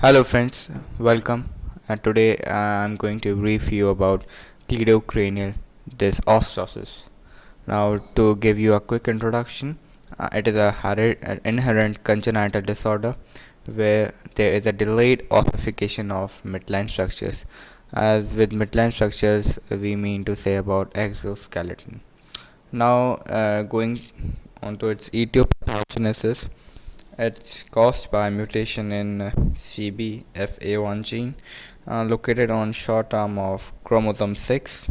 Hello friends, welcome. Today I'm going to brief you about cleidocranial dysostosis. Now, to give you a quick introduction, it is an inherent congenital disorder where there is a delayed ossification of midline structures. As with midline structures, we mean to say about exoskeleton. Now, going on to its etiopathogenesis, it's caused by mutation in CBFA1 gene located on short arm of chromosome 6.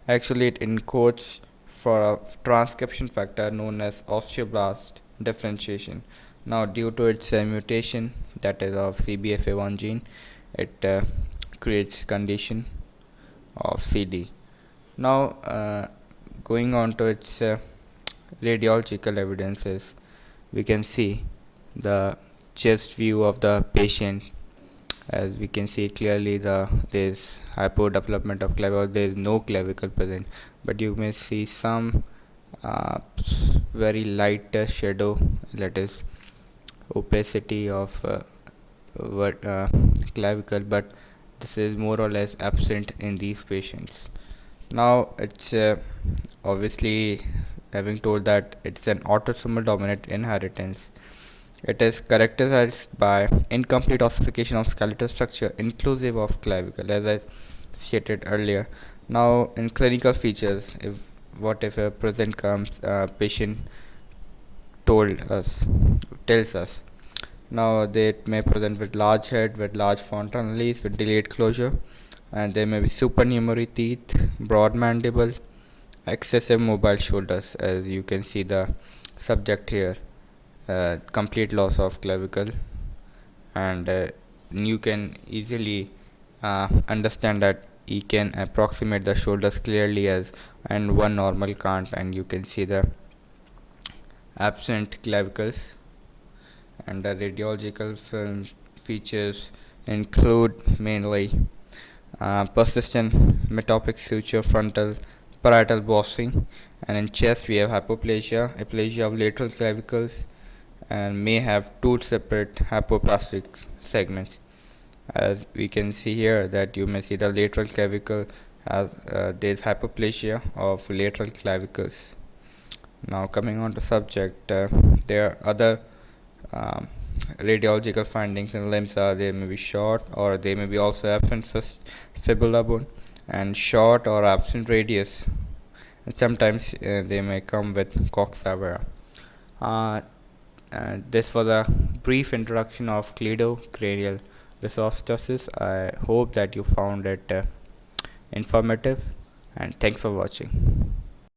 Actually, it encodes for a transcription factor known as osteoblast differentiation. Now, due to its mutation, that is of CBFA1 gene, it creates condition of CD. Now, going on to its radiological evidences, we can see the chest view of the patient. As we can see clearly, there is hypodevelopment of clavicle. There is no clavicle present, but you may see some very light shadow, that is opacity of clavicle, but this is more or less absent in these patients. Now, it's obviously, having told that it's an autosomal dominant inheritance, it is characterized by incomplete ossification of skeletal structure inclusive of clavicle, as I stated earlier. Now, in clinical features, if a present comes, patient told us tells us. Now, they may present with large head, with large fontanelles, with delayed closure, and there may be supernumerary teeth, broad mandible, excessive mobile shoulders, as you can see the subject here, complete loss of clavicle, and you can easily understand that he can approximate the shoulders clearly, as and one normal can't, and you can see the absent clavicles. And the radiological film features include mainly persistent metopic suture, frontal parietal bossing, and in chest we have hypoplasia, aplasia of lateral clavicles, and may have two separate hypoplastic segments. As we can see here, that you may see the lateral clavicle as there is hypoplasia of lateral clavicles. Now, coming on to subject, there are other um, radiological findings in limbs. They may be short, or they may be also absent fibula bone, and short or absent radius, and sometimes they may come with coxa. uh, this was a brief introduction of cleidocranial dysostosis. I hope that you found it informative, and thanks for watching.